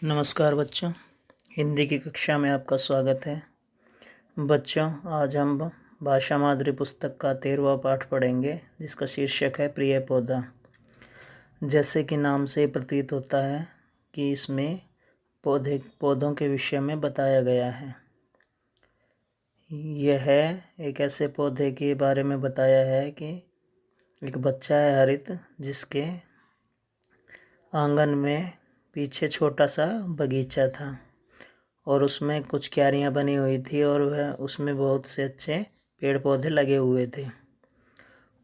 नमस्कार बच्चों, हिंदी की कक्षा में आपका स्वागत है। बच्चों, आज हम भाषा माधुरी पुस्तक का 13वां पाठ पढ़ेंगे, जिसका शीर्षक है प्रिय पौधा। जैसे कि नाम से प्रतीत होता है कि इसमें पौधों के विषय में बताया गया है। यह एक ऐसे पौधे के बारे में बताया है कि एक बच्चा है हरित, जिसके आंगन में पीछे छोटा सा बगीचा था और उसमें कुछ क्यारियाँ बनी हुई थी और वह उसमें बहुत से अच्छे पेड़ पौधे लगे हुए थे।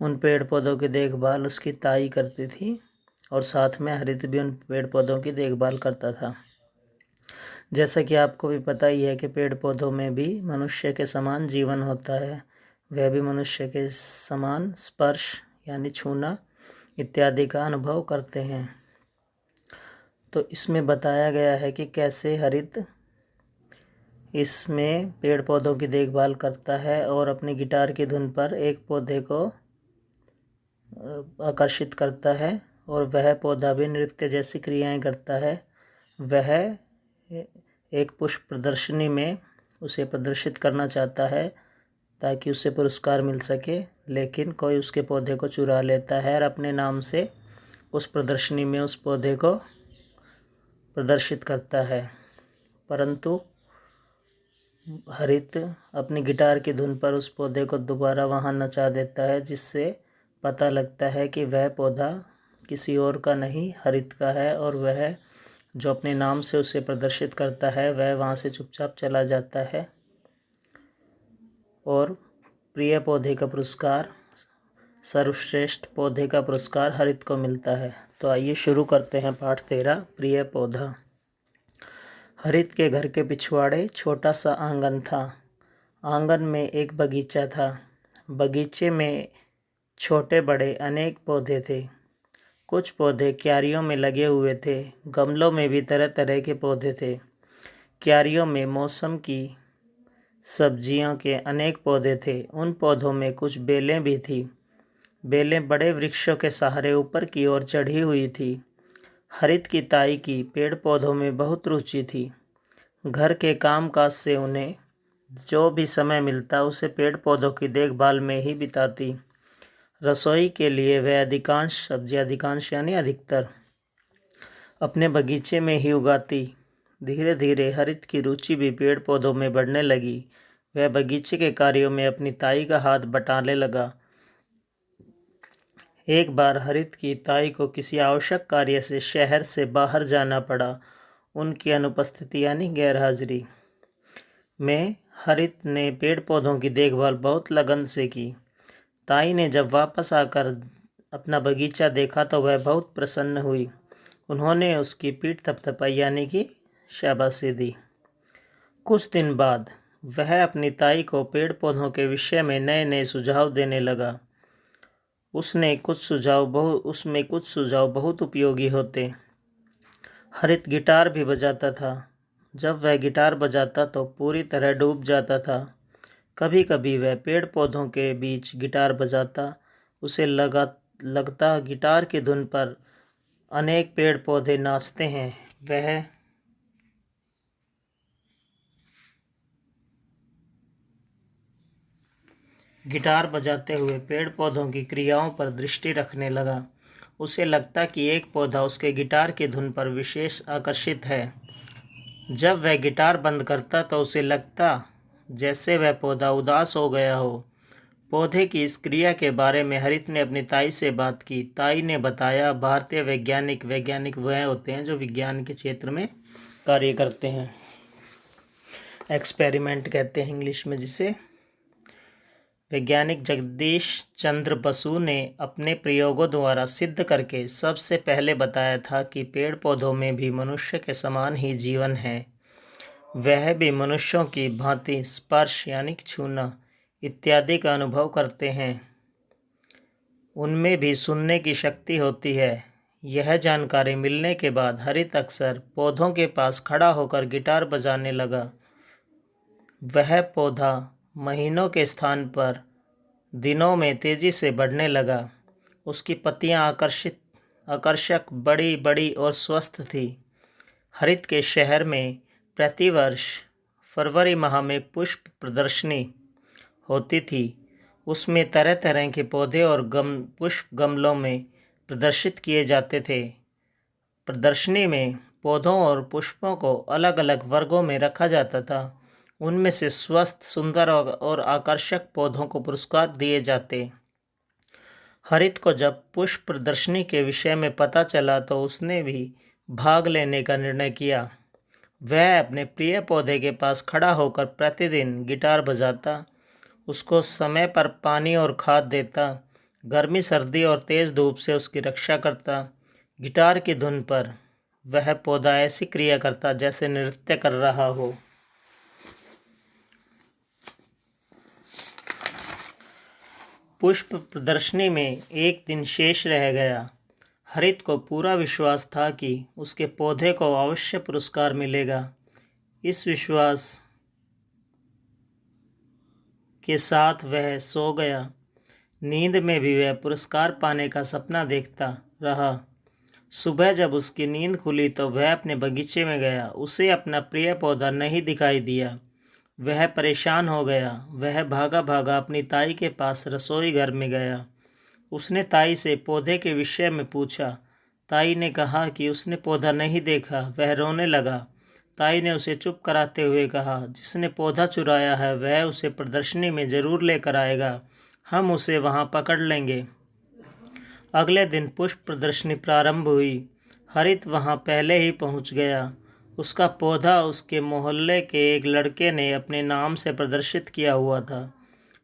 उन पेड़ पौधों की देखभाल उसकी ताई करती थी और साथ में हरित भी उन पेड़ पौधों की देखभाल करता था। जैसा कि आपको भी पता ही है कि पेड़ पौधों में भी मनुष्य के समान जीवन होता है। वह भी मनुष्य के समान स्पर्श यानी छूना इत्यादि का अनुभव करते हैं। तो इसमें बताया गया है कि कैसे हरित इसमें पेड़ पौधों की देखभाल करता है और अपनी गिटार की धुन पर एक पौधे को आकर्षित करता है और वह पौधा भी नृत्य जैसी क्रियाएं करता है। वह एक पुष्प प्रदर्शनी में उसे प्रदर्शित करना चाहता है ताकि उसे पुरस्कार मिल सके, लेकिन कोई उसके पौधे को चुरा लेता है और अपने नाम से उस प्रदर्शनी में उस पौधे को प्रदर्शित करता है। परंतु हरित अपनी गिटार की धुन पर उस पौधे को दोबारा वहां नचा देता है, जिससे पता लगता है कि वह पौधा किसी और का नहीं हरित का है और वह जो अपने नाम से उसे प्रदर्शित करता है वह वहां से चुपचाप चला जाता है और प्रिय पौधे का पुरस्कार, सर्वश्रेष्ठ पौधे का पुरस्कार हरित को मिलता है। तो आइए शुरू करते हैं पाठ 13, प्रिय पौधा। हरित के घर के पिछवाड़े छोटा सा आंगन था। आंगन में एक बगीचा था। बगीचे में छोटे बड़े अनेक पौधे थे। कुछ पौधे क्यारियों में लगे हुए थे। गमलों में भी तरह तरह के पौधे थे। क्यारियों में मौसम की सब्जियों के अनेक पौधे थे। उन पौधों में कुछ बेलें भी थी। बेलें बड़े वृक्षों के सहारे ऊपर की ओर चढ़ी हुई थी। हरित की ताई की पेड़ पौधों में बहुत रुचि थी। घर के कामकाज से उन्हें जो भी समय मिलता उसे पेड़ पौधों की देखभाल में ही बिताती। रसोई के लिए वह अधिकांश यानी अधिकतर अपने बगीचे में ही उगाती। धीरे धीरे हरित की रुचि भी पेड़ पौधों में बढ़ने लगी। वह बगीचे के कार्यों में अपनी ताई का हाथ बटाने लगा। एक बार हरित की ताई को किसी आवश्यक कार्य से शहर से बाहर जाना पड़ा। उनकी अनुपस्थिति यानी गैरहाजिरी में हरित ने पेड़ पौधों की देखभाल बहुत लगन से की। ताई ने जब वापस आकर अपना बगीचा देखा तो वह बहुत प्रसन्न हुई। उन्होंने उसकी पीठ थपथपाई यानी कि शाबाशी दी। कुछ दिन बाद वह अपनी ताई को पेड़ पौधों के विषय में नए नए सुझाव देने लगा। उसमें कुछ सुझाव बहुत उपयोगी होते। हरित गिटार भी बजाता था। जब वह गिटार बजाता तो पूरी तरह डूब जाता था। कभी कभी वह पेड़ पौधों के बीच गिटार बजाता। उसे लगता गिटार की धुन पर अनेक पेड़ पौधे नाचते हैं। वह गिटार बजाते हुए पेड़ पौधों की क्रियाओं पर दृष्टि रखने लगा। उसे लगता कि एक पौधा उसके गिटार की धुन पर विशेष आकर्षित है। जब वह गिटार बंद करता तो उसे लगता जैसे वह पौधा उदास हो गया हो। पौधे की इस क्रिया के बारे में हरित ने अपनी ताई से बात की। ताई ने बताया, भारतीय वैज्ञानिक वह होते हैं जो विज्ञान के क्षेत्र में कार्य करते हैं। एक्सपेरिमेंट कहते हैं इंग्लिश में जिसे। वैज्ञानिक जगदीश चंद्र बसु ने अपने प्रयोगों द्वारा सिद्ध करके सबसे पहले बताया था कि पेड़ पौधों में भी मनुष्य के समान ही जीवन है। वह भी मनुष्यों की भांति स्पर्श यानी छूना इत्यादि का अनुभव करते हैं। उनमें भी सुनने की शक्ति होती है। यह जानकारी मिलने के बाद हरित अक्सर पौधों के पास खड़ा होकर गिटार बजाने लगा। वह पौधा महीनों के स्थान पर दिनों में तेजी से बढ़ने लगा। उसकी पत्तियां आकर्षक, बड़ी बड़ी और स्वस्थ थी। हरित के शहर में प्रतिवर्ष फरवरी माह में पुष्प प्रदर्शनी होती थी। उसमें तरह तरह के पौधे और पुष्प गमलों में प्रदर्शित किए जाते थे। प्रदर्शनी में पौधों और पुष्पों को अलग अलग वर्गों में रखा जाता था। उनमें से स्वस्थ, सुंदर और आकर्षक पौधों को पुरस्कार दिए जाते। हरित को जब पुष्प प्रदर्शनी के विषय में पता चला तो उसने भी भाग लेने का निर्णय किया। वह अपने प्रिय पौधे के पास खड़ा होकर प्रतिदिन गिटार बजाता, उसको समय पर पानी और खाद देता, गर्मी, सर्दी और तेज़ धूप से उसकी रक्षा करता। गिटार की धुन पर वह पौधा ऐसी क्रिया करता जैसे नृत्य कर रहा हो। पुष्प प्रदर्शनी में एक दिन शेष रह गया। हरित को पूरा विश्वास था कि उसके पौधे को अवश्य पुरस्कार मिलेगा। इस विश्वास के साथ वह सो गया। नींद में भी वह पुरस्कार पाने का सपना देखता रहा। सुबह जब उसकी नींद खुली तो वह अपने बगीचे में गया। उसे अपना प्रिय पौधा नहीं दिखाई दिया। वह परेशान हो गया। वह भागा भागा अपनी ताई के पास रसोई घर में गया। उसने ताई से पौधे के विषय में पूछा। ताई ने कहा कि उसने पौधा नहीं देखा। वह रोने लगा। ताई ने उसे चुप कराते हुए कहा, जिसने पौधा चुराया है वह उसे प्रदर्शनी में ज़रूर लेकर आएगा। हम उसे वहाँ पकड़ लेंगे। अगले दिन पुष्प प्रदर्शनी प्रारंभ हुई। हरित वहाँ पहले ही पहुँच गया। उसका पौधा उसके मोहल्ले के एक लड़के ने अपने नाम से प्रदर्शित किया हुआ था।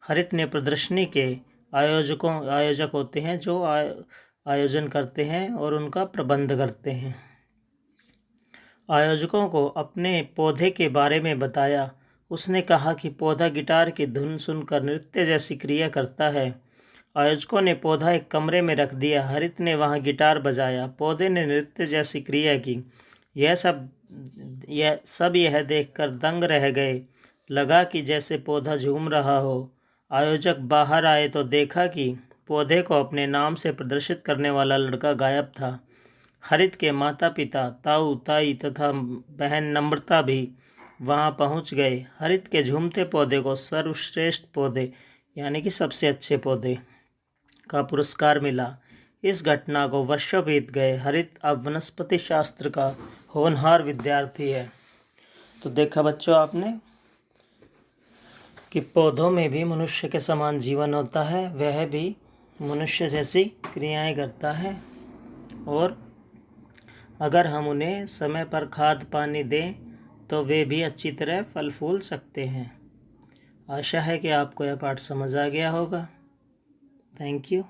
हरित ने प्रदर्शनी के आयोजक होते हैं जो आयोजन करते हैं और उनका प्रबंध करते हैं। आयोजकों को अपने पौधे के बारे में बताया। उसने कहा कि पौधा गिटार की धुन सुनकर नृत्य जैसी क्रिया करता है। आयोजकों ने पौधा एक कमरे में रख दिया। हरित ने वहां गिटार बजाया। पौधे ने नृत्य जैसी क्रिया की। यह सब यह देखकर दंग रह गए। लगा कि जैसे पौधा झूम रहा हो। आयोजक बाहर आए तो देखा कि पौधे को अपने नाम से प्रदर्शित करने वाला लड़का गायब था। हरित के माता पिता, ताऊ, ताई तथा बहन नम्रता भी वहां पहुंच गए। हरित के झूमते पौधे को सर्वश्रेष्ठ पौधे यानी कि सबसे अच्छे पौधे का पुरस्कार मिला। इस घटना को वर्षों बीत गए। हरित अब वनस्पति शास्त्र का होनहार विद्यार्थी है। तो देखा बच्चों आपने कि पौधों में भी मनुष्य के समान जीवन होता है। वह भी मनुष्य जैसी क्रियाएं करता है और अगर हम उन्हें समय पर खाद पानी दें तो वे भी अच्छी तरह फल फूल सकते हैं। आशा है कि आपको यह पाठ समझ आ गया होगा। Thank you.